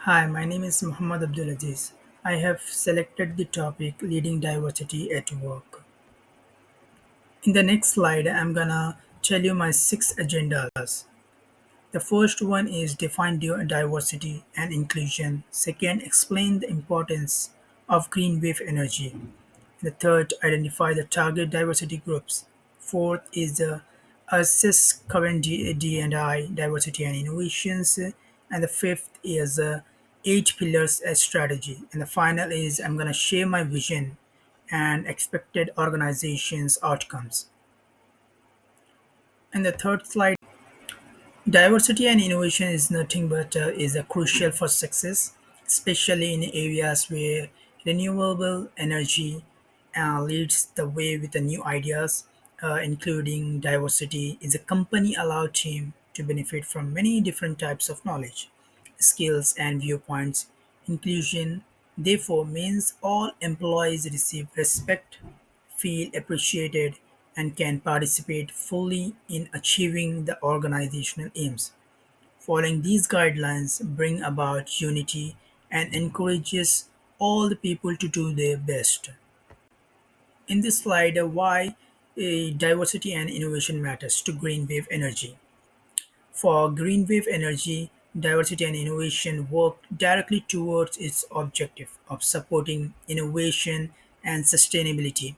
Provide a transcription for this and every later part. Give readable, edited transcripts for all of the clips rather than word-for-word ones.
Hi, my name is Muhammad Abdulaziz. I have selected the topic Leading Diversity at Work. In the next slide, I'm gonna tell you my six agendas. The first one is define diversity and inclusion. Second, explain the importance of green wave energy. The third, identify the target diversity groups. Fourth is assess current D&I, diversity and innovations. And the fifth is eight pillars as strategy. And the final is I'm going to share my vision and expected organizations outcomes. And the third slide, diversity and innovation is nothing but is crucial for success, especially in areas where renewable energy leads the way with the new ideas, including diversity. Is a company allow team to benefit from many different types of knowledge, skills, and viewpoints. Inclusion, therefore, means all employees receive respect, feel appreciated, and can participate fully in achieving the organizational aims. Following these guidelines bring about unity and encourages all the people to do their best. In this slide, why diversity and innovation matters to green wave energy. For green wave energy, diversity and innovation work directly towards its objective of supporting innovation and sustainability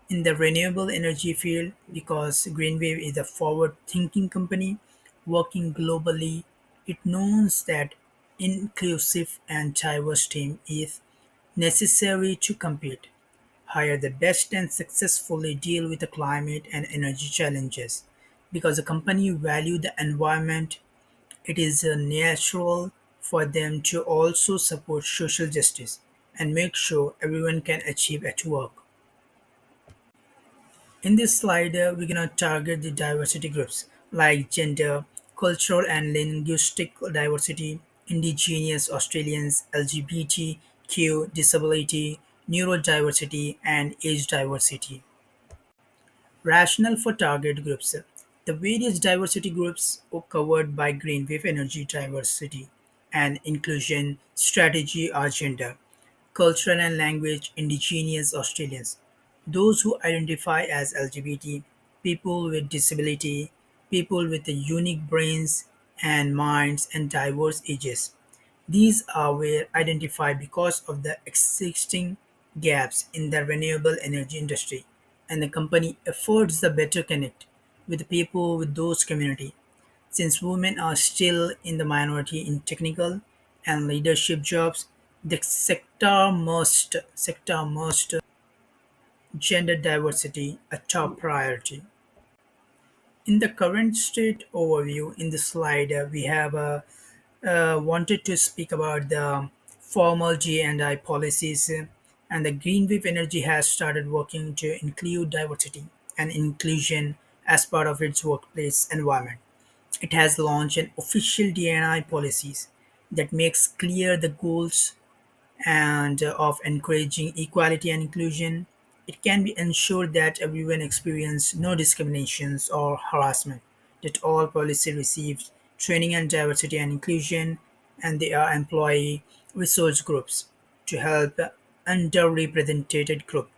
in the renewable energy field because Greenwave is a forward-thinking company working globally. It knows that inclusive and diverse team is necessary to compete, hire the best and successfully deal with the climate and energy challenges. Because the company value the environment, it is natural for them to also support social justice and make sure everyone can achieve at work. In this slide, we're going to target the diversity groups like gender, cultural and linguistic diversity, indigenous Australians, LGBTQ, disability, neurodiversity, and age diversity. Rationale for target groups. The various diversity groups are covered by Green Wave Energy Diversity and Inclusion Strategy Agenda. Cultural and language Indigenous Australians, those who identify as LGBT, people with disability, people with the unique brains and minds and diverse ages. These were identified because of the existing gaps in the renewable energy industry, and the company efforts to better connect with the people with those community. Since women are still in the minority in technical and leadership jobs, the sector must gender diversity a top priority. In the current state overview in the slide, we have wanted to speak about the formal G&I policies, and the Green Wave Energy has started working to include diversity and inclusion as part of its workplace environment. It has launched an official D&I policies that makes clear the goals and of encouraging equality and inclusion. It can be ensured that everyone experience no discriminations or harassment, that all policy receives training on diversity and inclusion, and they are employee resource groups to help underrepresented group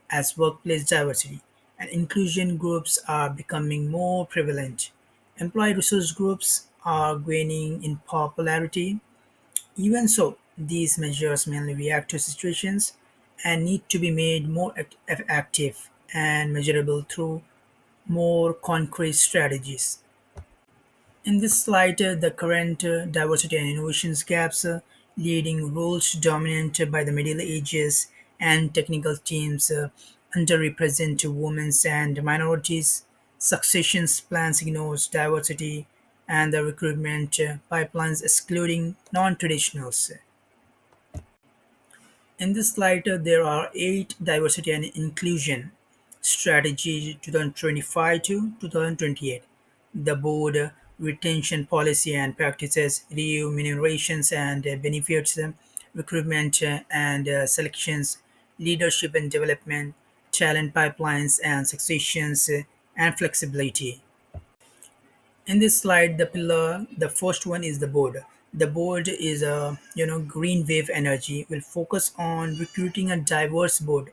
as workplace diversity and inclusion groups are becoming more prevalent. Employee resource groups are gaining in popularity. Even so, these measures mainly react to situations and need to be made more active and measurable through more concrete strategies. In this slide, the current diversity and innovations gaps, leading roles dominated by the Middle Ages and technical teams, underrepresented women and minorities, succession plans ignores diversity, and the recruitment pipelines excluding non-traditionals. In this slide, there are eight diversity and inclusion strategy 2025 to 2028. The board retention policy and practices, remunerations and benefits, recruitment and selections, leadership and development, talent pipelines and successions, and flexibility. In this slide, the first one is the board. The board is a green wave energy will focus on recruiting a diverse board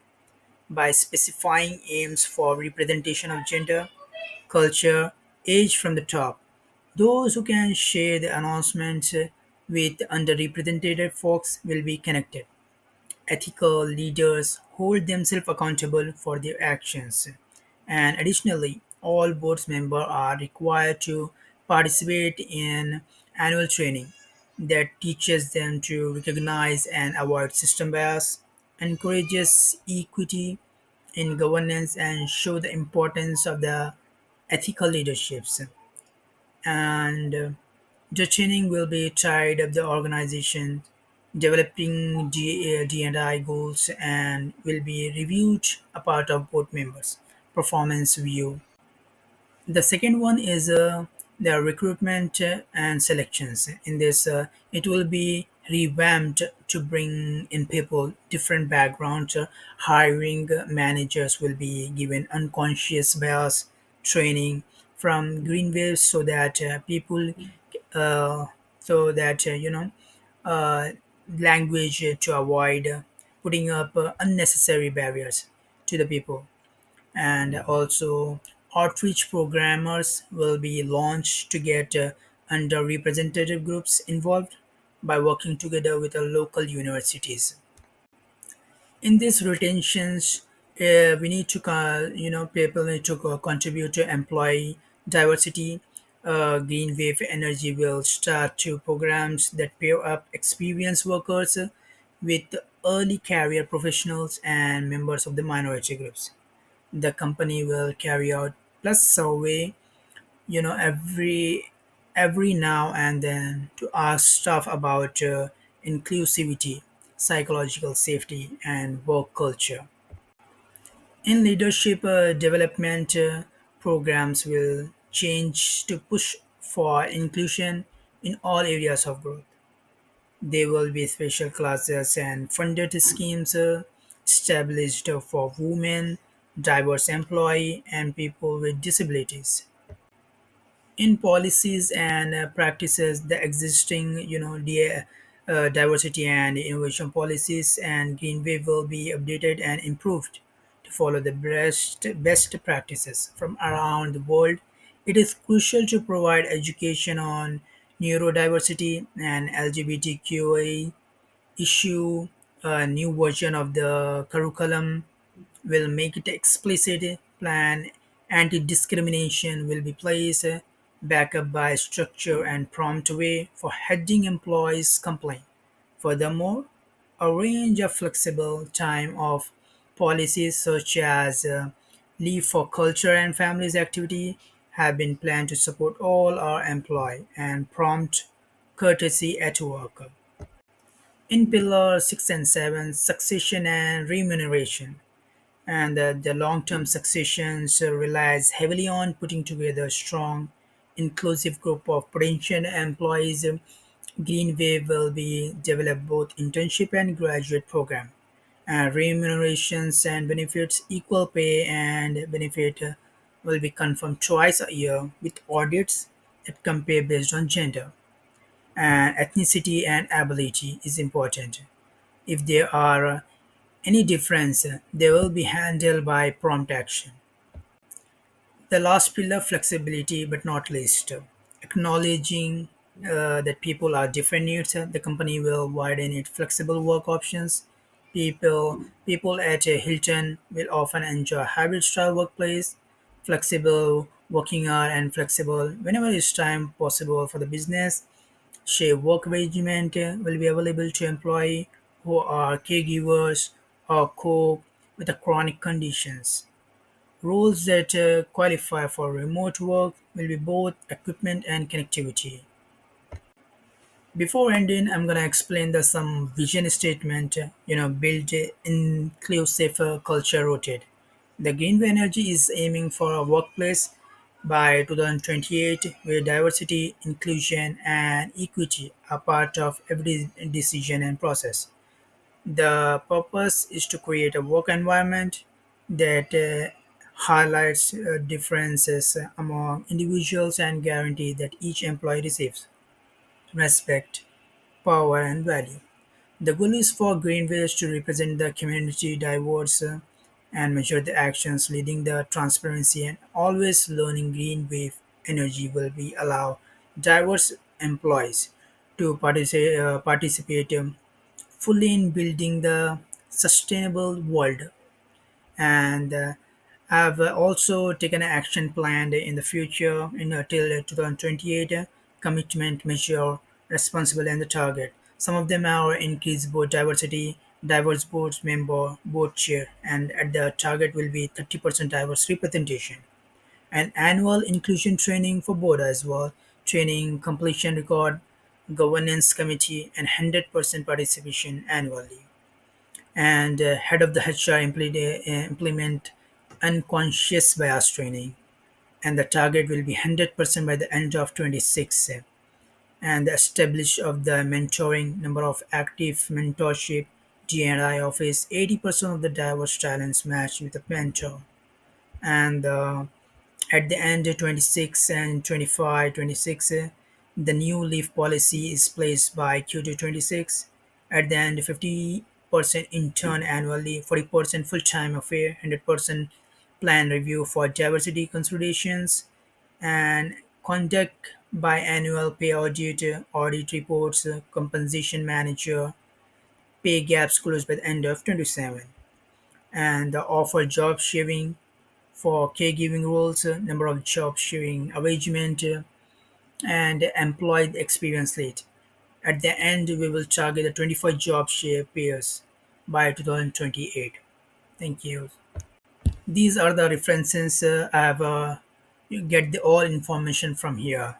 by specifying aims for representation of gender, culture, age from the top. Those who can share the announcements with underrepresented folks will be connected. Ethical leaders hold themselves accountable for their actions. And additionally, all board members are required to participate in annual training that teaches them to recognize and avoid system bias, encourages equity in governance, and show the importance of the ethical leaderships. And the training will be tied up the organization, developing D&I goals, and will be reviewed a part of board members' performance view. The second one is the recruitment and selections. In this, it will be revamped to bring in people different backgrounds. Hiring managers will be given unconscious bias training from green waves so that people, uh, so that uh, language to avoid putting up unnecessary barriers to the people. And also outreach programmers will be launched to get underrepresented groups involved by working together with the local universities. In these retentions, we need to people need to contribute to employee diversity. Green wave energy will start to programs that pair up experienced workers with early career professionals and members of the minority groups. The company will carry out plus survey every now and then to ask staff about inclusivity, psychological safety, and work culture. In leadership development, programs will change to push for inclusion in all areas of growth. There will be special classes and funded schemes established for women, diverse employee, and people with disabilities. In policies and practices, the existing, diversity and innovation policies and Greenway will be updated and improved to follow the best practices from around the world. It is crucial to provide education on neurodiversity and LGBTQI issue. A new version of the curriculum will make it explicit. Plan anti-discrimination will be placed back up by structure and prompt way for heading employees complaint. Furthermore, a range of flexible time of policies such as leave for culture and families activity have been planned to support all our employee and prompt courtesy at work. In Pillar 6 and 7, succession and remuneration, and the long-term successions relies heavily on putting together a strong, inclusive group of potential employees. Greenway will be develop both internship and graduate program. Remunerations and benefits, equal pay and benefit will be confirmed twice a year with audits that compare based on gender. And ethnicity and ability is important. If there are any difference, they will be handled by prompt action. The last pillar, flexibility, but not least, acknowledging that people are different needs. The company will widen its flexible work options. People at a Hilton will often enjoy hybrid style workplace, flexible working hour, and flexible whenever it's time possible for the business. Share work arrangement will be available to employees who are caregivers or cope with the chronic conditions. Roles that qualify for remote work will be both equipment and connectivity. Before ending, I'm gonna explain the some vision statement. Build a inclusive culture rooted. The Greenway Energy is aiming for a workplace by 2028 where diversity, inclusion, and equity are part of every decision and process. The purpose is to create a work environment that highlights differences among individuals and guarantee that each employee receives respect, power, and value. The goal is for Greenways to represent the community diverse and measure the actions leading the transparency and always learning green wave energy will be allow diverse employees to participate fully in building the sustainable world and I've also taken an action plan in the future in till 2028 commitment measure responsible and the target. Some of them are increase board diversity, diverse board member, board chair, and at the target will be 30% diverse representation. And annual inclusion training for board as well, training completion record, governance committee, and 100% participation annually and head of the HR implement unconscious bias training, and the target will be 100% by the end of 26. And the establish of the mentoring number of active mentorship D&I office 80% of the diverse talents match with a mentor and at the end of 26 and 25, 26, the new leave policy is placed by Q2 26. At the end, 50% intern annually, 40% full-time affair, 100% plan review for diversity considerations, and conduct biannual pay audit, audit reports, compensation manager, pay gaps closed by the end of 27, and offer job sharing for caregiving roles, number of job sharing arrangement, and employee experience rate. At the end, we will target the 25 job share pairs by 2028. Thank you. These are the references I have. You get the all information from here.